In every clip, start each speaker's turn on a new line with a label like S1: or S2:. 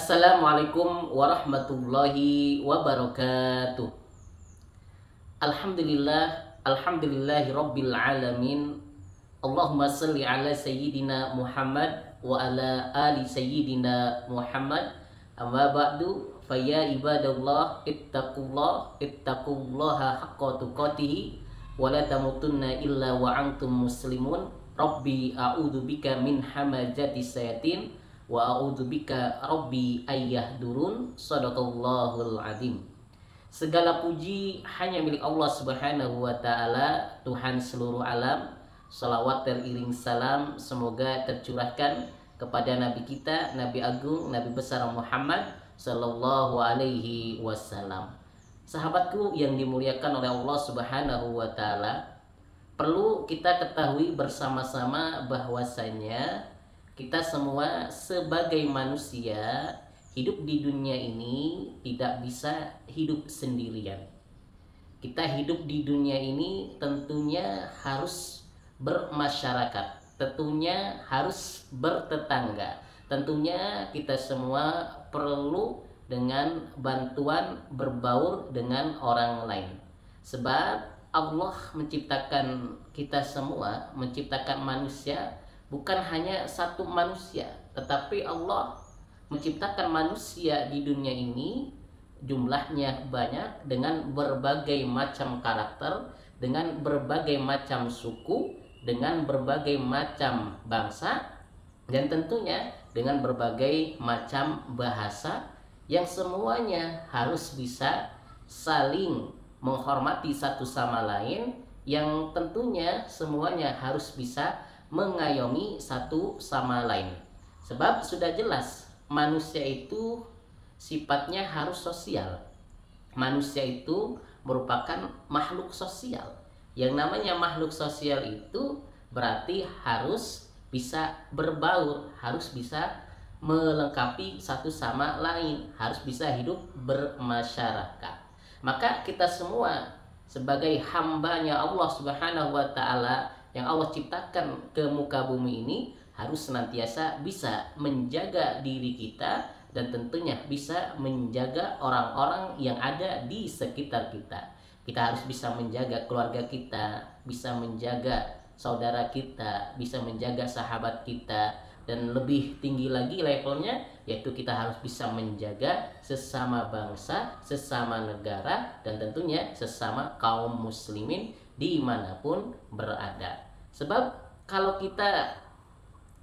S1: Assalamualaikum warahmatullahi wabarakatuh. Alhamdulillahi rabbil alamin. Allahumma salli ala sayyidina Muhammad wa ala ali sayyidina Muhammad. Amma ba'du, faya ibadallah ittaqullaha haqqa tuqatih wa la tamutunna illa wa antum muslimun. Rabbi a'udzu bika min hamazati syayatin wa a'udzubika rabbi ayyahdurun. Shadaqallahul azim. Segala puji hanya milik Allah Subhanahu wa taala, Tuhan seluruh alam. Salawat teriring salam semoga tercurahkan kepada nabi kita, Nabi Agung, Nabi besar Muhammad sallallahu alaihi wasallam. Sahabatku yang dimuliakan oleh Allah Subhanahu wa taala, perlu kita ketahui bersama-sama bahwasanya kita semua sebagai manusia hidup di dunia ini tidak bisa hidup sendirian. Kita hidup di dunia ini tentunya harus bermasyarakat, tentunya harus bertetangga. Tentunya kita semua perlu dengan bantuan berbaur dengan orang lain. Sebab Allah menciptakan kita semua, menciptakan manusia bukan hanya satu manusia, tetapi Allah menciptakan manusia di dunia ini jumlahnya banyak dengan berbagai macam karakter, dengan berbagai macam suku, dengan berbagai macam bangsa, dan tentunya dengan berbagai macam bahasa yang semuanya harus bisa saling menghormati satu sama lain, yang tentunya semuanya harus bisa mengayomi satu sama lain. Sebab sudah jelas manusia itu sifatnya harus sosial. Manusia itu merupakan makhluk sosial. Yang namanya makhluk sosial itu berarti harus bisa berbaur, harus bisa melengkapi satu sama lain, harus bisa hidup bermasyarakat. Maka kita semua sebagai hambanya Allah Subhanahu wa taala yang Allah ciptakan ke muka bumi ini harus senantiasa bisa menjaga diri kita dan tentunya bisa menjaga orang-orang yang ada di sekitar kita. Kita harus bisa menjaga keluarga kita, bisa menjaga saudara kita, bisa menjaga sahabat kita, dan lebih tinggi lagi levelnya yaitu kita harus bisa menjaga sesama bangsa, sesama negara, dan tentunya sesama kaum muslimin dimanapun berada. Sebab kalau kita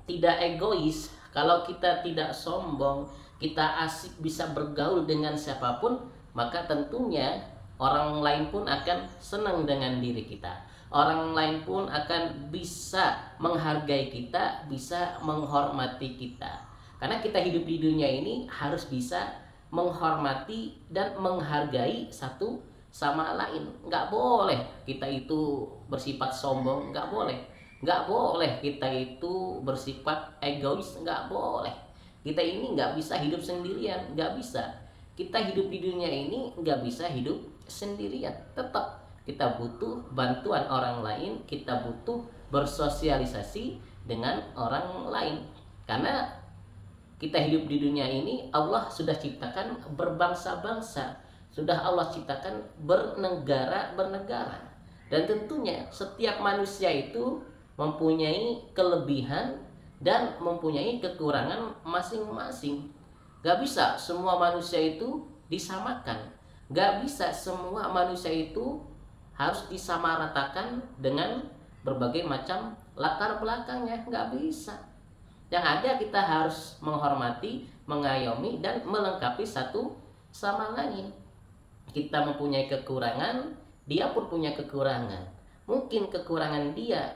S1: tidak egois, kalau kita tidak sombong, kita asik bisa bergaul dengan siapapun, maka tentunya orang lain pun akan senang dengan diri kita. Orang lain pun akan bisa menghargai kita, bisa menghormati kita. Karena kita hidup di dunia ini harus bisa menghormati dan menghargai satu sama lain. Nggak boleh kita itu bersifat sombong, nggak boleh. Nggak boleh kita itu bersifat egois, nggak boleh. Kita ini nggak bisa hidup sendirian, nggak bisa. Kita hidup di dunia ini nggak bisa hidup sendirian. Tetap kita butuh bantuan orang lain, kita butuh bersosialisasi dengan orang lain. Karena kita hidup di dunia ini, Allah sudah ciptakan berbangsa-bangsa, sudah Allah ciptakan bernegara-bernegara. Dan tentunya setiap manusia itu mempunyai kelebihan dan mempunyai kekurangan masing-masing. Gak bisa semua manusia itu disamakan. Gak bisa semua manusia itu harus disamaratakan dengan berbagai macam latar belakangnya. Gak bisa. Yang ada kita harus menghormati, mengayomi, dan melengkapi satu sama lain. Kita mempunyai kekurangan, dia pun punya kekurangan. Mungkin kekurangan dia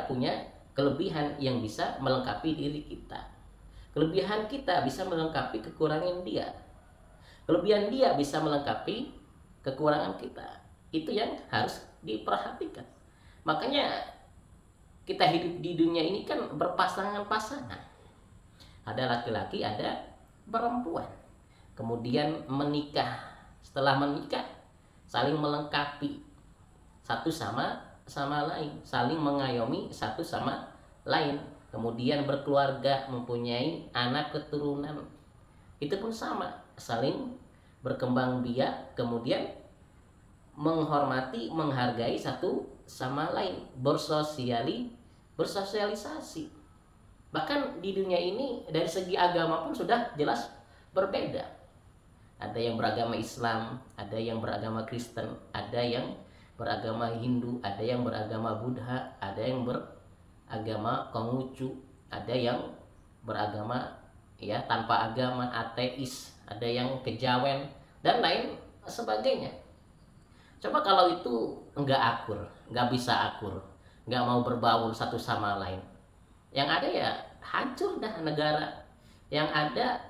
S1: punya kelebihan yang bisa melengkapi diri kita. Kelebihan kita bisa melengkapi kekurangan dia. Kelebihan dia bisa melengkapi kekurangan kita. Itu yang harus diperhatikan. Makanya kita hidup di dunia ini kan berpasangan-pasangan. Ada laki-laki, ada perempuan. Kemudian menikah. Setelah menikah, saling melengkapi satu sama lain, saling mengayomi satu sama lain. Kemudian berkeluarga, mempunyai anak keturunan. itu pun sama, saling berkembang biak, kemudian menghormati, menghargai satu sama lain, bersosialisasi. Bahkan di dunia ini dari segi agama pun sudah jelas berbeda. Ada yang beragama Islam, ada yang beragama Kristen, ada yang beragama Hindu, ada yang beragama Buddha, ada yang beragama Konghucu, ada yang beragama ya tanpa agama, ateis, ada yang kejawen dan lain sebagainya. Coba kalau itu nggak akur, nggak bisa akur, nggak mau berbaur satu sama lain, yang ada ya hancur dah negara, yang ada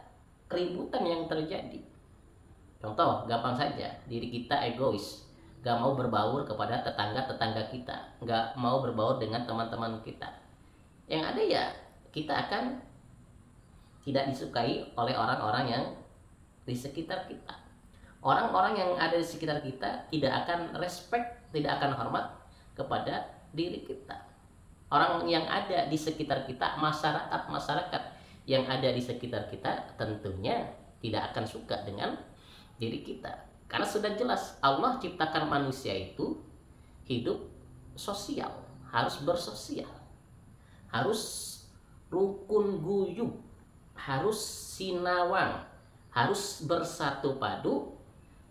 S1: keributan yang terjadi. Contoh gampang saja, diri kita egois, nggak mau berbaur kepada tetangga-tetangga kita, nggak mau berbaur dengan teman-teman kita, yang ada ya kita akan tidak disukai oleh orang-orang yang di sekitar kita. Orang-orang yang ada di sekitar kita tidak akan respect, tidak akan hormat kepada diri kita. Orang yang ada di sekitar kita, masyarakat yang ada di sekitar kita tentunya tidak akan suka dengan diri kita. Karena sudah jelas Allah ciptakan manusia itu hidup sosial, harus bersosial, harus rukun guyup, harus sinawang, harus bersatu padu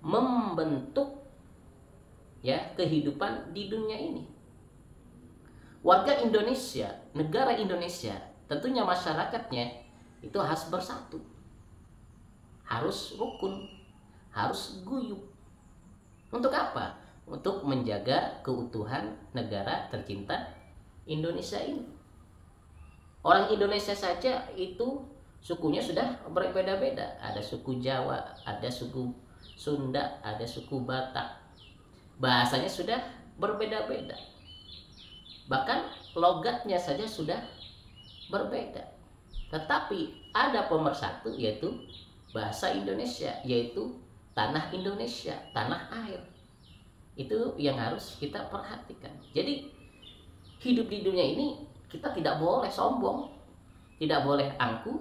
S1: membentuk ya kehidupan di dunia ini. Warga Indonesia, negara Indonesia, tentunya masyarakatnya itu harus bersatu, harus rukun, harus guyup. Untuk apa? Untuk menjaga keutuhan negara tercinta Indonesia ini. Orang Indonesia saja itu sukunya sudah berbeda-beda. Ada suku Jawa, ada suku Sunda, ada suku Batak. Bahasanya sudah berbeda-beda. Bahkan logatnya saja sudah berbeda. Tetapi ada pemersatu, yaitu bahasa Indonesia, yaitu tanah Indonesia, tanah air. Itu yang harus kita perhatikan. Jadi hidup di dunia ini kita tidak boleh sombong, tidak boleh angkuh,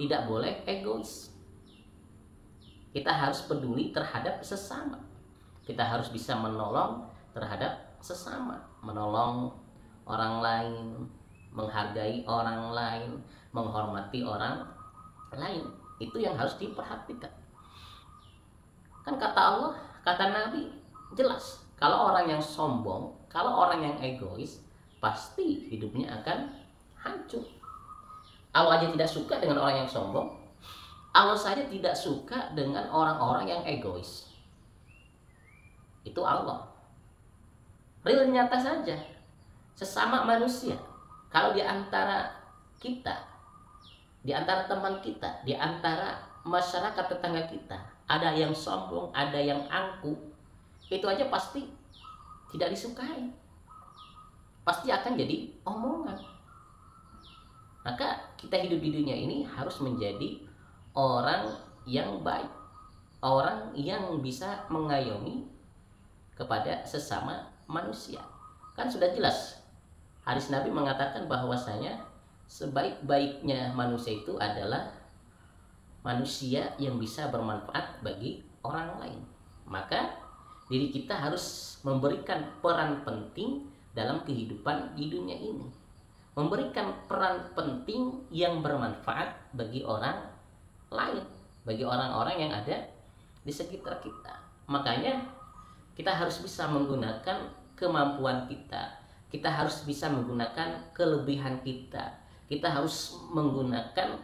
S1: tidak boleh egois. Kita harus peduli terhadap sesama. Kita harus bisa menolong terhadap sesama, menolong orang lain, menghargai orang lain, menghormati orang lain. Itu yang harus diperhatikan. Kan kata Allah, kata Nabi jelas, kalau orang yang sombong, kalau orang yang egois, pasti hidupnya akan hancur. Allah aja tidak suka dengan orang yang sombong. Allah saja tidak suka dengan orang-orang yang egois. Itu Allah. Real nyata saja. Sesama manusia, kalau di antara kita, di antara teman kita, di antara masyarakat tetangga kita, ada yang sombong, ada yang angkuh, itu aja pasti tidak disukai. Pasti akan jadi omongan. Maka kita hidup di dunia ini harus menjadi orang yang baik, orang yang bisa mengayomi kepada sesama manusia. Kan sudah jelas, hadis Nabi mengatakan bahwasanya sebaik-baiknya manusia itu adalah manusia yang bisa bermanfaat bagi orang lain. Maka diri kita harus memberikan peran penting dalam kehidupan di dunia ini, memberikan peran penting yang bermanfaat bagi orang lain, bagi orang-orang yang ada di sekitar kita. Makanya kita harus bisa menggunakan kemampuan kita, kita harus bisa menggunakan kelebihan kita, kita harus menggunakan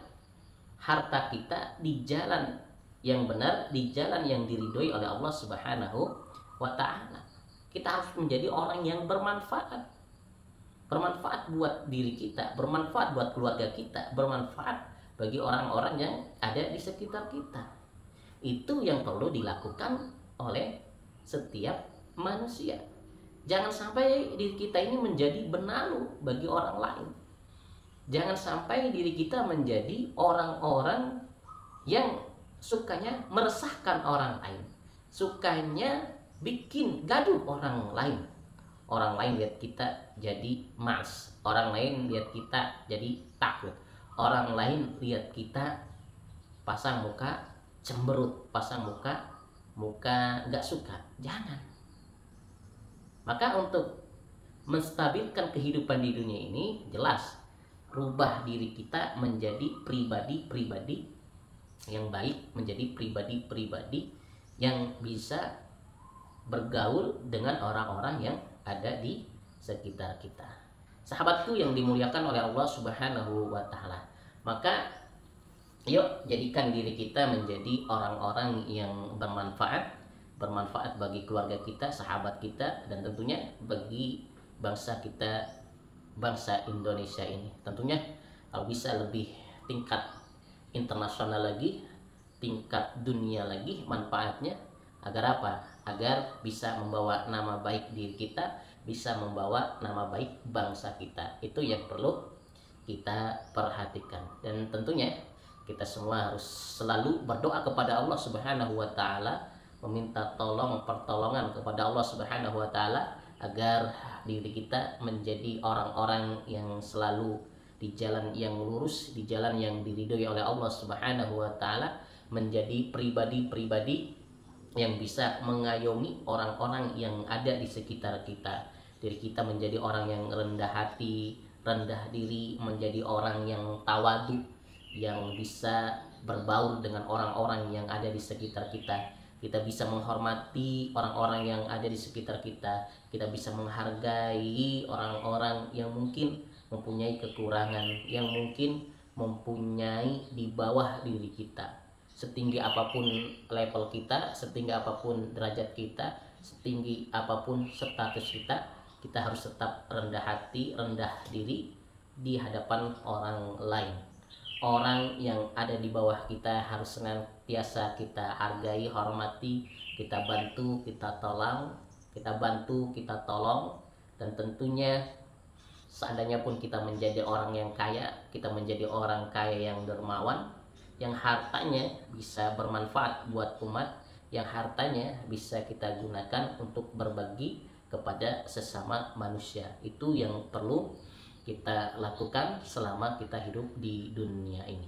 S1: harta kita di jalan yang benar, di jalan yang diridhoi oleh Allah Subhanahu wa ta'ala. Kita harus menjadi orang yang bermanfaat. Bermanfaat buat diri kita, bermanfaat buat keluarga kita, bermanfaat bagi orang-orang yang ada di sekitar kita. Itu yang perlu dilakukan oleh setiap manusia. Jangan sampai diri kita ini menjadi benalu bagi orang lain. Jangan sampai diri kita menjadi orang-orang yang sukanya meresahkan orang lain, sukanya bikin gaduh orang lain. Orang lain lihat kita jadi malas, orang lain lihat kita jadi takut, orang lain lihat kita pasang muka cemberut, pasang muka nggak suka. Jangan. Maka untuk menstabilkan kehidupan di dunia ini, jelas rubah diri kita menjadi pribadi-pribadi yang baik, menjadi pribadi-pribadi yang bisa bergaul dengan orang-orang yang ada di sekitar kita. Sahabatku yang dimuliakan oleh Allah Subhanahu wa taala. Maka yuk jadikan diri kita menjadi orang-orang yang bermanfaat bagi keluarga kita, sahabat kita, dan tentunya bagi bangsa kita, bangsa Indonesia ini. Tentunya kalau bisa lebih tingkat internasional lagi, tingkat dunia lagi manfaatnya, agar apa? Agar bisa membawa nama baik diri kita, bisa membawa nama baik bangsa kita. Itu yang perlu kita perhatikan. Dan tentunya kita semua harus selalu berdoa kepada Allah Subhanahu wa taala, meminta pertolongan kepada Allah Subhanahu wa taala agar diri kita menjadi orang-orang yang selalu di jalan yang lurus, di jalan yang diridhoi oleh Allah Subhanahu wa taala, menjadi pribadi-pribadi yang bisa mengayomi orang-orang yang ada di sekitar kita. Diri kita menjadi orang yang rendah hati, rendah diri, menjadi orang yang tawadu, yang bisa berbaur dengan orang-orang yang ada di sekitar kita. Kita bisa menghormati orang-orang yang ada di sekitar kita. Kita bisa menghargai orang-orang yang mungkin mempunyai kekurangan, yang mungkin mempunyai di bawah diri kita. Setinggi apapun level kita, setinggi apapun derajat kita, setinggi apapun status kita, kita harus tetap rendah hati, rendah diri di hadapan orang lain. Orang yang ada di bawah kita harus senantiasa kita hargai, hormati, kita bantu, kita tolong, dan tentunya seandainya pun kita menjadi orang yang kaya, kita menjadi orang kaya yang dermawan, yang hartanya bisa bermanfaat buat umat, yang hartanya bisa kita gunakan untuk berbagi kepada sesama manusia. Itu yang perlu kita lakukan selama kita hidup di dunia ini.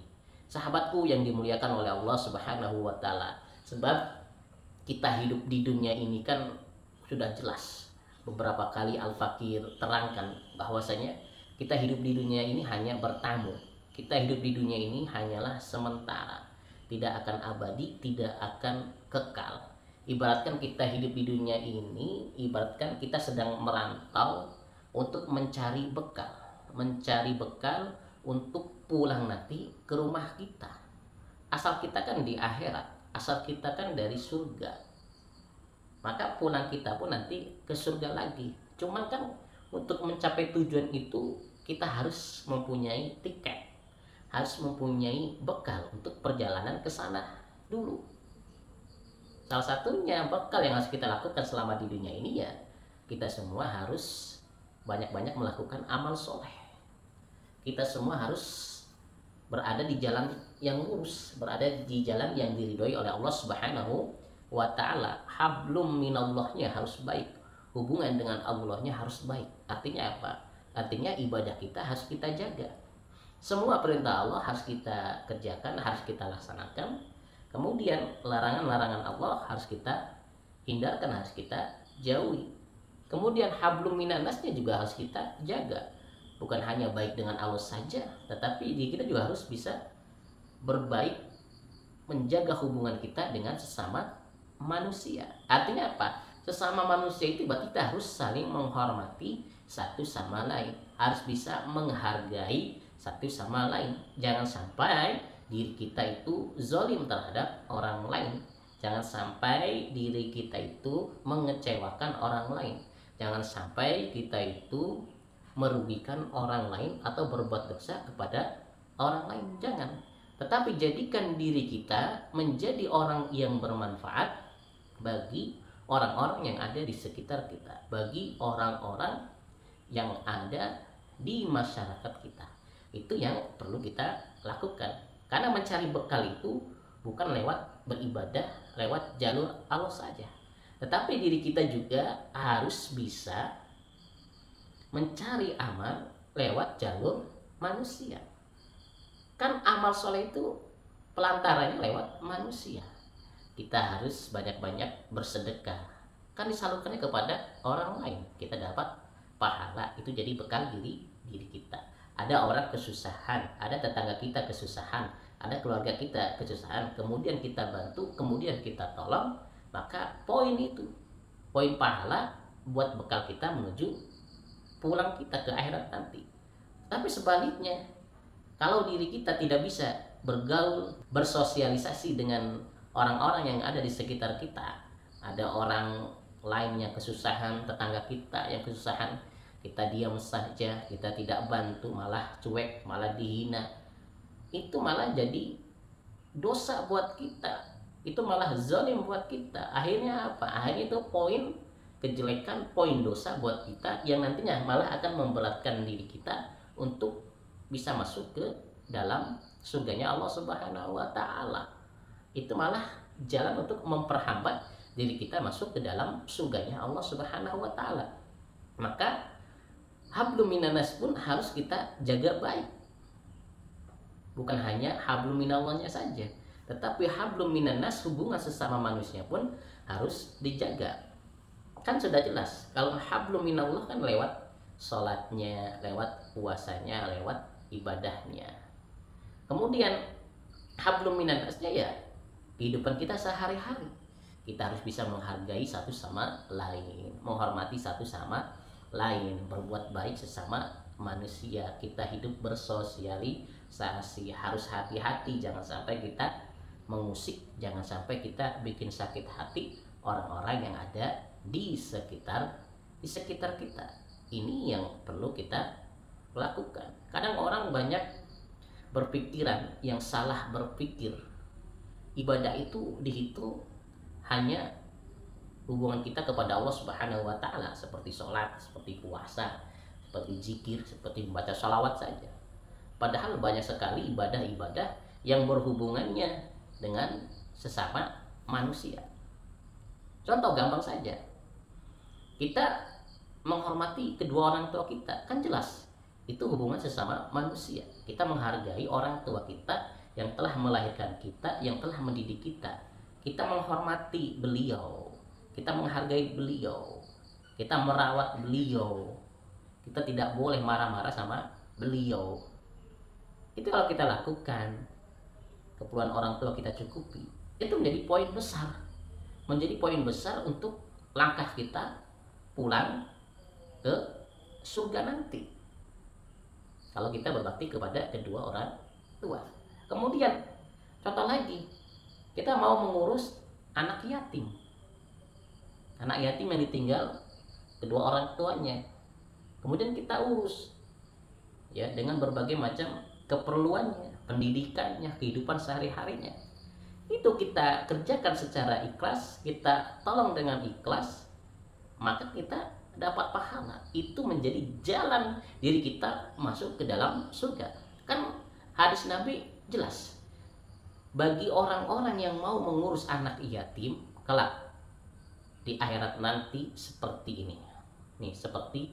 S1: Sahabatku yang dimuliakan oleh Allah Subhanahu wa taala. Sebab kita hidup di dunia ini kan sudah jelas. Beberapa kali Al-Fakir terangkan bahwasanya kita hidup di dunia ini hanya bertamu. Kita hidup di dunia ini hanyalah sementara. Tidak akan abadi, tidak akan kekal. Ibaratkan kita hidup di dunia ini, ibaratkan kita sedang merantau untuk mencari bekal untuk pulang nanti ke rumah kita. Asal kita kan di akhirat, asal kita kan dari surga, maka pulang kita pun nanti ke surga lagi. Cuman kan untuk mencapai tujuan itu kita harus mempunyai tiket, harus mempunyai bekal untuk perjalanan ke sana dulu. Salah satunya bekal yang harus kita lakukan selama di dunia ini, ya kita semua harus banyak-banyak melakukan amal soleh. Kita semua harus berada di jalan yang lurus, berada di jalan yang diridhoi oleh Allah Subhanahu wa taala. Hablum minallahnya harus baik, hubungan dengan Allahnya harus baik. Artinya apa? Artinya ibadah kita harus kita jaga. Semua perintah Allah harus kita kerjakan, harus kita laksanakan. Kemudian larangan-larangan Allah harus kita hindarkan, harus kita jauhi. Kemudian hablum minannasnya juga harus kita jaga. Bukan hanya baik dengan Allah saja, tetapi kita juga harus bisa berbaik, menjaga hubungan kita dengan sesama manusia. Artinya apa? Sesama manusia itu berarti kita harus saling menghormati satu sama lain, harus bisa menghargai satu sama lain. Jangan sampai diri kita itu zalim terhadap orang lain. Jangan sampai diri kita itu mengecewakan orang lain. Jangan sampai kita itu merugikan orang lain atau berbuat dosa kepada orang lain. Jangan. Tetapi jadikan diri kita menjadi orang yang bermanfaat bagi orang-orang yang ada di sekitar kita, bagi orang-orang yang ada di masyarakat kita. Itu yang perlu kita lakukan. Karena mencari bekal itu bukan lewat beribadah, lewat jalur Allah saja, tetapi diri kita juga harus bisa mencari amal lewat jalur manusia. Kan amal soleh itu pelantarannya lewat manusia. Kita harus banyak-banyak bersedekah, kan disalurkannya kepada orang lain, kita dapat pahala, itu jadi bekal diri kita. Ada orang kesusahan, ada tetangga kita kesusahan, ada keluarga kita kesusahan, kemudian kita bantu, kemudian kita tolong, maka poin itu, poin pahala buat bekal kita menuju pulang kita ke akhirat nanti. Tapi sebaliknya, kalau diri kita tidak bisa bergaul, bersosialisasi dengan orang-orang yang ada di sekitar kita, ada orang lain yang kesusahan, tetangga kita yang kesusahan, kita diam saja, kita tidak bantu, malah cuek, malah dihina, itu malah jadi dosa buat kita, itu malah zalim buat kita. Akhirnya apa? Akhirnya itu poin kejelekan, poin dosa buat kita, yang nantinya malah akan memberatkan diri kita untuk bisa masuk ke dalam surganya Allah Subhanahu wa Ta'ala. Itu malah jalan untuk memperhambat diri kita masuk ke dalam surganya Allah Subhanahu wa Ta'ala. Maka hablum minanas pun harus kita jaga baik. Bukan hanya hablum minallahnya saja, tetapi hablum minanas, hubungan sesama manusia pun harus dijaga. Kan sudah jelas, kalau hablum minallah kan lewat sholatnya, lewat puasanya, lewat ibadahnya. Kemudian hablum minannasnya ya kehidupan kita sehari-hari. Kita harus bisa menghargai satu sama lain, menghormati satu sama lain, berbuat baik sesama manusia. Kita hidup bersosialisasi, harus hati-hati, jangan sampai kita mengusik, jangan sampai kita bikin sakit hati orang-orang yang ada di sekitar kita. Ini yang perlu kita lakukan. Kadang orang banyak berpikiran yang salah, berpikir ibadah itu dihitung hanya hubungan kita kepada Allah Subhanahu wa Ta'ala, seperti sholat, seperti puasa, seperti zikir, seperti membaca sholawat saja. Padahal banyak sekali ibadah-ibadah yang berhubungannya dengan sesama manusia. Contoh gampang saja, kita menghormati kedua orang tua kita, kan jelas itu hubungan sesama manusia. Kita menghargai orang tua kita yang telah melahirkan kita, yang telah mendidik kita. Kita menghormati beliau, kita menghargai beliau, kita merawat beliau. Kita tidak boleh marah-marah sama beliau. Itu kalau kita lakukan, keperluan orang tua kita cukupi, itu menjadi poin besar, menjadi poin besar untuk langkah kita pulang ke surga nanti, kalau kita berbakti kepada kedua orang tua. Kemudian contoh lagi, kita mau mengurus anak yatim yang ditinggal kedua orang tuanya, kemudian kita urus ya dengan berbagai macam keperluannya, pendidikannya, kehidupan sehari-harinya. Itu kita kerjakan secara ikhlas, kita tolong dengan ikhlas, maka kita dapat pahala. Itu menjadi jalan diri kita masuk ke dalam surga. Kan hadis Nabi jelas, bagi orang-orang yang mau mengurus anak yatim kelak di akhirat nanti seperti ini nih, seperti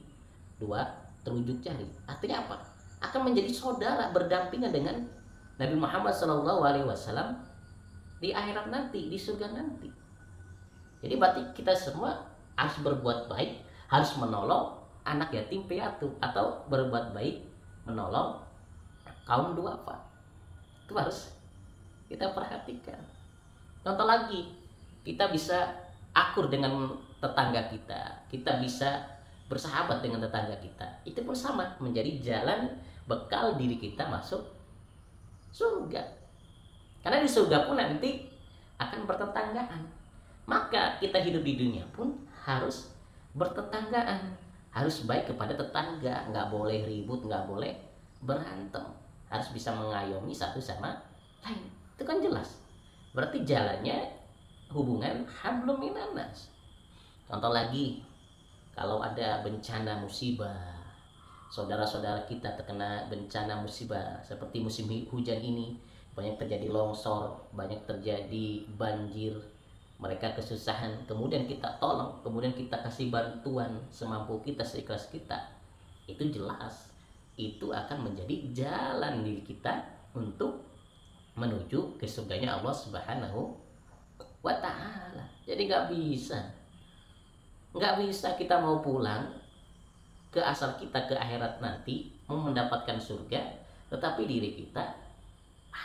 S1: dua telunjuk jari. Artinya apa? Akan menjadi saudara, berdampingan dengan Nabi Muhammad SAW di akhirat nanti, di surga nanti. Jadi berarti kita semua harus berbuat baik, harus menolong anak yatim piatu, atau berbuat baik menolong kaum duafa. Itu harus kita perhatikan. Contoh lagi, kita bisa akur dengan tetangga kita bisa bersahabat dengan tetangga kita. Itu pun sama, menjadi jalan bekal diri kita masuk surga. Karena di surga pun nanti akan bertetanggaan. Maka kita hidup di dunia pun harus bertetanggaan, harus baik kepada tetangga, nggak boleh ribut, nggak boleh berantem, harus bisa mengayomi satu sama lain. Itu kan jelas. Berarti jalannya hubungan hablum minannas. Contoh lagi, kalau ada bencana musibah, saudara-saudara kita terkena bencana musibah seperti musim hujan ini, banyak terjadi longsor, banyak terjadi banjir, mereka kesusahan, kemudian kita tolong, kemudian kita kasih bantuan semampu kita, seikhlas kita. Itu jelas, itu akan menjadi jalan diri kita untuk menuju ke surganya Allah Subhanahu wa Ta'ala. Jadi nggak bisa kita mau pulang ke asal kita ke akhirat nanti mau mendapatkan surga, tetapi diri kita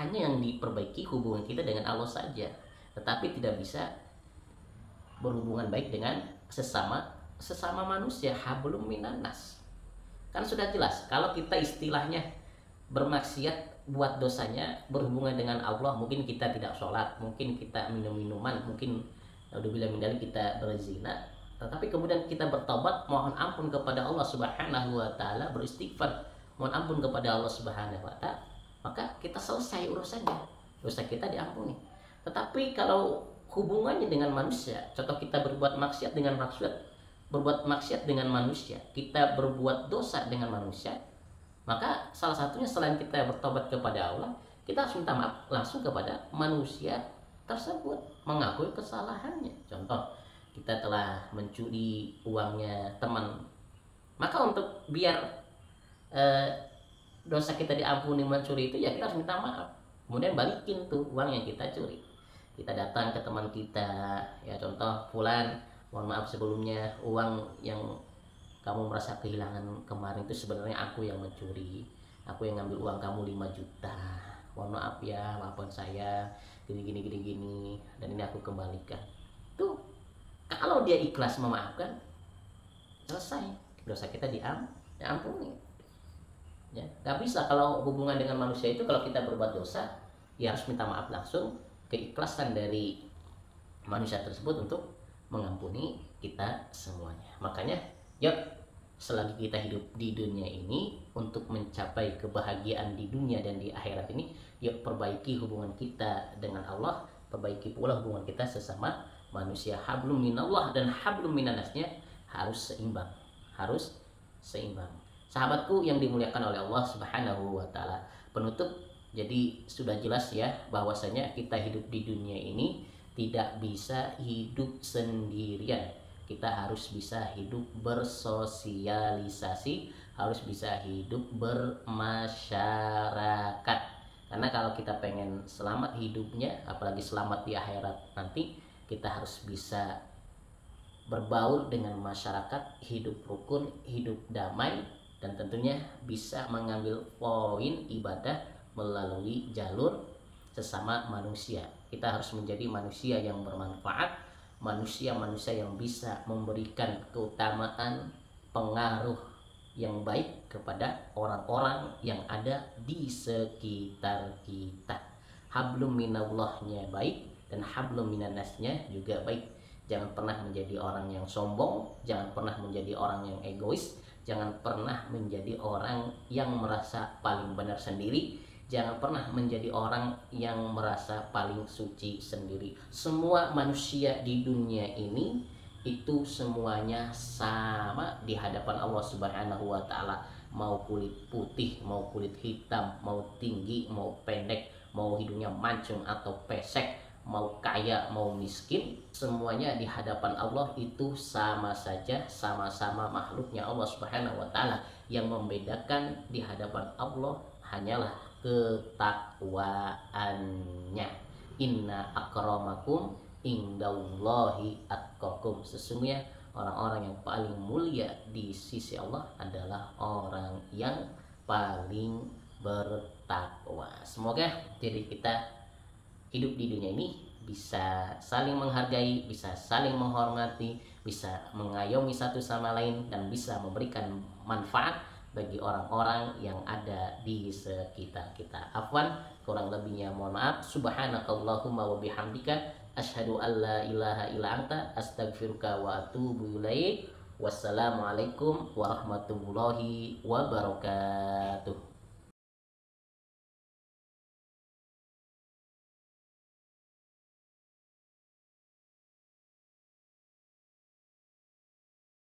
S1: hanya yang diperbaiki hubungan kita dengan Allah saja, tetapi tidak bisa berhubungan baik dengan sesama manusia. Hablum minannas. Kan sudah jelas kalau kita istilahnya bermaksiat, buat dosanya berhubungan dengan Allah, mungkin kita tidak sholat, mungkin kita minum minuman, mungkin naudzubillah min dzalik kita berzina, tetapi kemudian kita bertobat, mohon ampun kepada Allah Subhanahu wa Ta'ala, beristighfar, mohon ampun kepada Allah Subhanahu wa Ta'ala, maka kita selesai urusannya, dosa kita diampuni. Tetapi kalau hubungannya dengan manusia, contoh kita berbuat maksiat dengan manusia, kita berbuat dosa dengan manusia, maka salah satunya selain kita bertobat kepada Allah, kita harus minta maaf langsung kepada manusia tersebut, mengakui kesalahannya. Contoh, kita telah mencuri uangnya teman, maka untuk biar dosa kita diampuni mencuri itu, ya kita harus minta maaf, kemudian balikin tuh uang yang kita curi. Kita datang ke teman kita, ya contoh, fulan, mohon maaf sebelumnya, uang yang kamu merasa kehilangan kemarin itu sebenarnya aku yang mencuri, aku yang ngambil uang kamu 5 juta, mohon maaf ya, maafkan saya, gini, dan ini aku kembalikan. Tuh, kalau dia ikhlas memaafkan, selesai, dosa kita diampuni. Ya, gak bisa kalau hubungan dengan manusia itu, kalau kita berbuat dosa, ya harus minta maaf langsung, keikhlasan dari manusia tersebut untuk mengampuni kita semuanya. Makanya, yuk, selagi kita hidup di dunia ini, untuk mencapai kebahagiaan di dunia dan di akhirat ini, yuk perbaiki hubungan kita dengan Allah, perbaiki pula hubungan kita sesama manusia. Hablum minallah dan hablum minannasnya harus seimbang. Sahabatku yang dimuliakan oleh Allah Subhanahu wa Ta'ala, penutup, jadi sudah jelas ya bahwasanya kita hidup di dunia ini tidak bisa hidup sendirian. Kita harus bisa hidup bersosialisasi, harus bisa hidup bermasyarakat. Karena kalau kita pengen selamat hidupnya, apalagi selamat di akhirat nanti, kita harus bisa berbaur dengan masyarakat, hidup rukun, hidup damai, dan tentunya bisa mengambil poin ibadah melalui jalur sesama manusia. Kita harus menjadi manusia yang bermanfaat, manusia-manusia yang bisa memberikan keutamaan, pengaruh yang baik kepada orang-orang yang ada di sekitar kita. Hablum minallahnya baik dan hablum minannasnya juga baik. Jangan pernah menjadi orang yang sombong, jangan pernah menjadi orang yang egois, jangan pernah menjadi orang yang merasa paling benar sendiri, jangan pernah menjadi orang yang merasa paling suci sendiri. Semua manusia di dunia ini itu semuanya sama di hadapan Allah Subhanahu wa Ta'ala. Mau kulit putih, mau kulit hitam, mau tinggi, mau pendek, mau hidungnya mancung atau pesek, mau kaya, mau miskin, semuanya di hadapan Allah itu sama saja, sama-sama makhluknya Allah Subhanahu wa Ta'ala. Yang membedakan di hadapan Allah hanyalah ketakwaannya. Inna akramakum indallahi atqakum. Sesungguhnya orang-orang yang paling mulia di sisi Allah adalah orang yang paling bertakwa. Semoga diri kita hidup di dunia ini bisa saling menghargai, bisa saling menghormati, bisa mengayomi satu sama lain, dan bisa memberikan manfaat bagi orang-orang yang ada di sekitar kita. Afwan, kurang lebihnya mohon maaf. Subhanakallahumma wa bihamdika asyhadu an la ilaha illa anta astaghfiruka wa atubu ilaik. Wassalamualaikum warahmatullahi wabarakatuh.